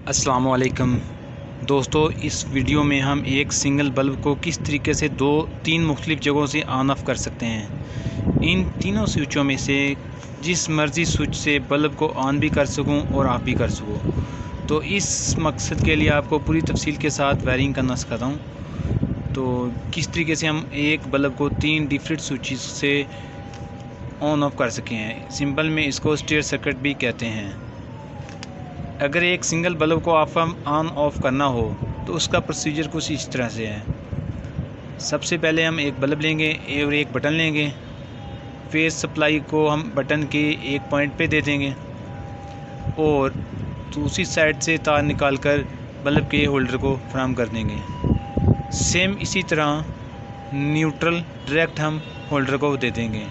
अस्सलाम वालेकुम दोस्तों, इस वीडियो में हम एक सिंगल बल्ब को किस तरीके से तीन मुख्तलिफ़ जगहों से ऑन ऑफ़ कर सकते हैं। इन तीनों स्विचों में से जिस मर्ज़ी स्विच से बल्ब को ऑन भी कर सकूं और ऑफ़ भी कर सकूं। तो इस मकसद के लिए आपको पूरी तफसील के साथ वायरिंग करना सिखाता हूं। तो किस तरीके से हम एक बल्ब को तीन डिफरेंट स्विचेस से ऑन ऑफ़ कर सकें हैं। सिंपल में इसको स्टेयर सर्किट भी कहते हैं। अगर एक सिंगल बल्ब को आप ऑन ऑफ़ करना हो तो उसका प्रोसीजर कुछ इस तरह से है। सबसे पहले हम एक बल्ब लेंगे और एक बटन लेंगे। फेस सप्लाई को हम बटन के एक पॉइंट पे दे देंगे और दूसरी साइड से तार निकालकर बल्ब के होल्डर को फ्राहम कर देंगे। सेम इसी तरह न्यूट्रल डायरेक्ट हम होल्डर को दे देंगे।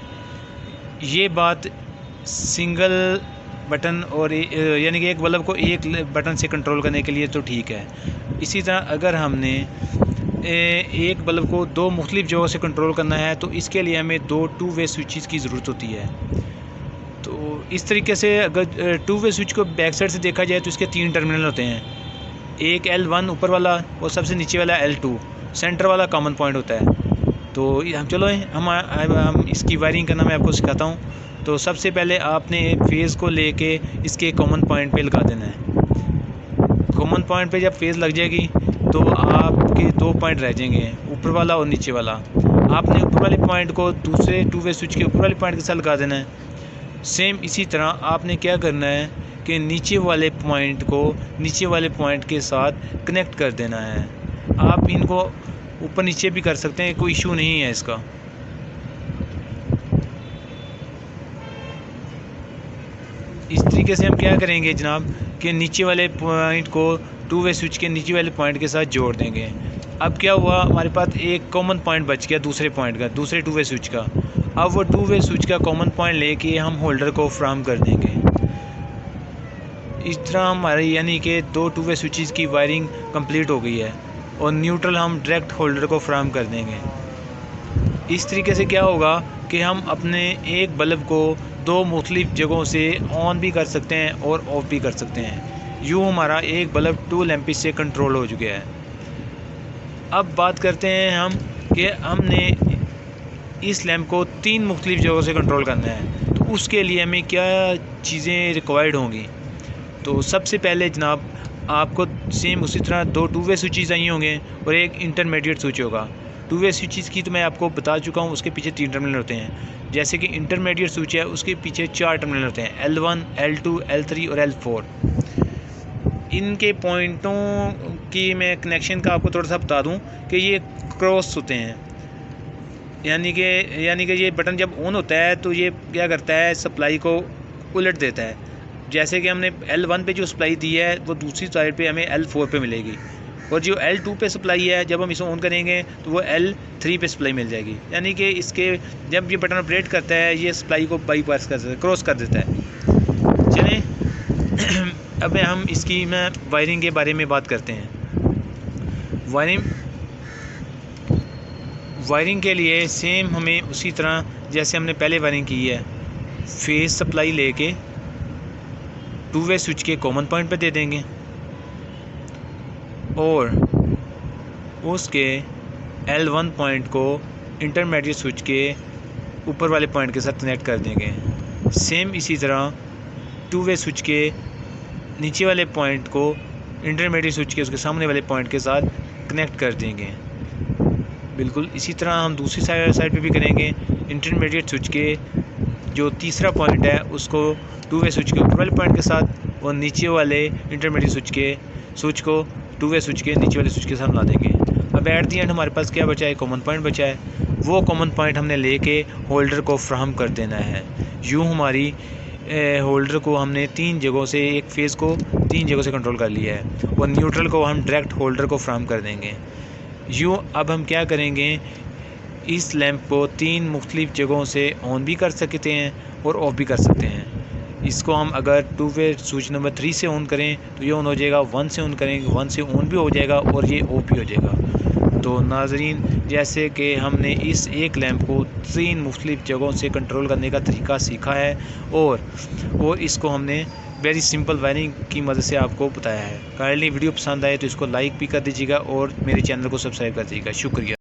ये बात सिंगल बटन और यानी कि एक बल्ब को एक बटन से कंट्रोल करने के लिए तो ठीक है। इसी तरह अगर हमने एक बल्ब को दो मुख्तलिफ़ जगहों से कंट्रोल करना है तो इसके लिए हमें दो टू वे स्विचेस की ज़रूरत होती है। तो इस तरीके से अगर टू वे स्विच को बैक साइड से देखा जाए तो इसके तीन टर्मिनल होते हैं। एक L1 ऊपर वाला और सबसे नीचे वाला L2 सेंटर वाला कॉमन पॉइंट होता है। तो हम चलो हम इसकी वायरिंग करना मैं आपको सिखाता हूँ। तो सबसे पहले आपने फेज़ को लेके इसके कॉमन पॉइंट पे लगा देना है। कॉमन पॉइंट पे जब फेज़ लग जाएगी तो आपके दो पॉइंट रह जाएंगे, ऊपर वाला और नीचे वाला। आपने ऊपर वाले पॉइंट को दूसरे टू वे स्विच के ऊपर वाले पॉइंट के साथ लगा देना है। सेम इसी तरह आपने क्या करना है कि नीचे वाले पॉइंट को नीचे वाले पॉइंट के साथ कनेक्ट कर देना है। आप इनको ऊपर नीचे भी कर सकते हैं, कोई इशू नहीं है इसका। इस तरीके से हम क्या करेंगे जनाब कि नीचे वाले पॉइंट को टू वे स्विच के नीचे वाले पॉइंट के साथ जोड़ देंगे। अब क्या हुआ, हमारे पास एक कॉमन पॉइंट बच गया दूसरे पॉइंट का, दूसरे टू वे स्विच का। अब वो टू वे स्विच का कॉमन पॉइंट लेके हम होल्डर को फ्राहम कर देंगे। इस तरह हमारी यानी कि दो टू वे स्विचेस की वायरिंग कंप्लीट हो गई है और न्यूट्रल हम डायरेक्ट होल्डर को फ्राहम कर देंगे। इस तरीके से क्या होगा कि हम अपने एक बल्ब को दो मुख्तलिफ़ जगहों से ऑन भी कर सकते हैं और ऑफ़ भी कर सकते हैं। यूँ हमारा एक बल्ब टू लैंपिस से कंट्रोल हो चुका है। अब बात करते हैं हम कि हमने इस लैंप को तीन मुख्तलिफ़ जगहों से कंट्रोल करना है। तो उसके लिए हमें क्या चीज़ें रिक्वायर्ड होंगी। तो सबसे पहले जनाब आपको सेम उसी तरह दो टू वे स्विचेस चाहिए होंगे और एक इंटरमीडिएट स्विच होगा। टू वे स्विचेस की तो मैं आपको बता चुका हूँ, उसके पीछे तीन टर्मिनल होते हैं। जैसे कि इंटरमीडिएट स्विच है उसके पीछे चार टर्मिनल होते हैं, L1, L2, L3 और L4। इनके पॉइंटों की मैं कनेक्शन का आपको थोड़ा सा बता दूं कि ये क्रॉस होते हैं। यानी कि ये बटन जब ऑन होता है तो ये क्या करता है, सप्लाई को उलट देता है। जैसे कि हमने L1 पे जो सप्लाई दी है वो दूसरी साइड पे हमें L4 पे मिलेगी, और जो L2 पे सप्लाई है जब हम इसे ऑन करेंगे तो वो L3 पे सप्लाई मिल जाएगी। यानी कि इसके जब ये बटन ऑपरेट करता है ये सप्लाई को बाईपास कर देता है, क्रॉस कर देता है। चलें अब हम इसकी वायरिंग के बारे में बात करते हैं। वायरिंग के लिए सेम हमें उसी तरह जैसे हमने पहले वायरिंग की है, फेज सप्लाई लेके टू वे स्विच के कॉमन पॉइंट पे दे देंगे और उसके L1 पॉइंट को इंटरमीडिएट स्विच के ऊपर वाले पॉइंट के साथ कनेक्ट कर देंगे। सेम इसी तरह टू वे स्विच के नीचे वाले पॉइंट को इंटरमीडिएट स्विच के उसके सामने वाले पॉइंट के साथ कनेक्ट कर देंगे। बिल्कुल इसी तरह हम दूसरी साइड पे भी करेंगे। इंटरमीडिएट स्विच के जो तीसरा पॉइंट है उसको टू वे स्विच के ऊपर वाले पॉइंट के साथ और नीचे वाले इंटरमीडिएट स्विच को टू वे स्विच के नीचे वाले स्विच के साथ मिला देंगे। अब एट दी एंड हमारे पास क्या बचा है, कॉमन पॉइंट बचा है। वो कॉमन पॉइंट हमने लेके होल्डर को फ्राहम कर देना है। यूँ हमारी होल्डर को हमने तीन जगहों से, एक फेज़ को तीन जगहों से कंट्रोल कर लिया है और न्यूट्रल को हम डायरेक्ट होल्डर को फ्राहम कर देंगे। यूँ अब हम क्या करेंगे, इस लैंप को तीन मुख्तलिफ़ जगहों से ऑन भी कर सकते हैं और ऑफ़ भी कर सकते हैं। इसको हम अगर टू वे स्विच नंबर 3 से ऑन करें तो ये ऑन हो जाएगा, 1 से ऑन करेंगे 1 से ऑन भी हो जाएगा और ये ऑफ भी हो जाएगा। तो नाज़रीन, जैसे कि हमने इस एक लैंप को तीन मुख्तलिफ़ जगहों से कंट्रोल करने का तरीका सीखा है और इसको हमने वेरी सिंपल वायरिंग की मदद से आपको बताया है। काइंडली वीडियो पसंद आए तो इसको लाइक भी कर दीजिएगा और मेरे चैनल को सब्सक्राइब कर दीजिएगा। शुक्रिया।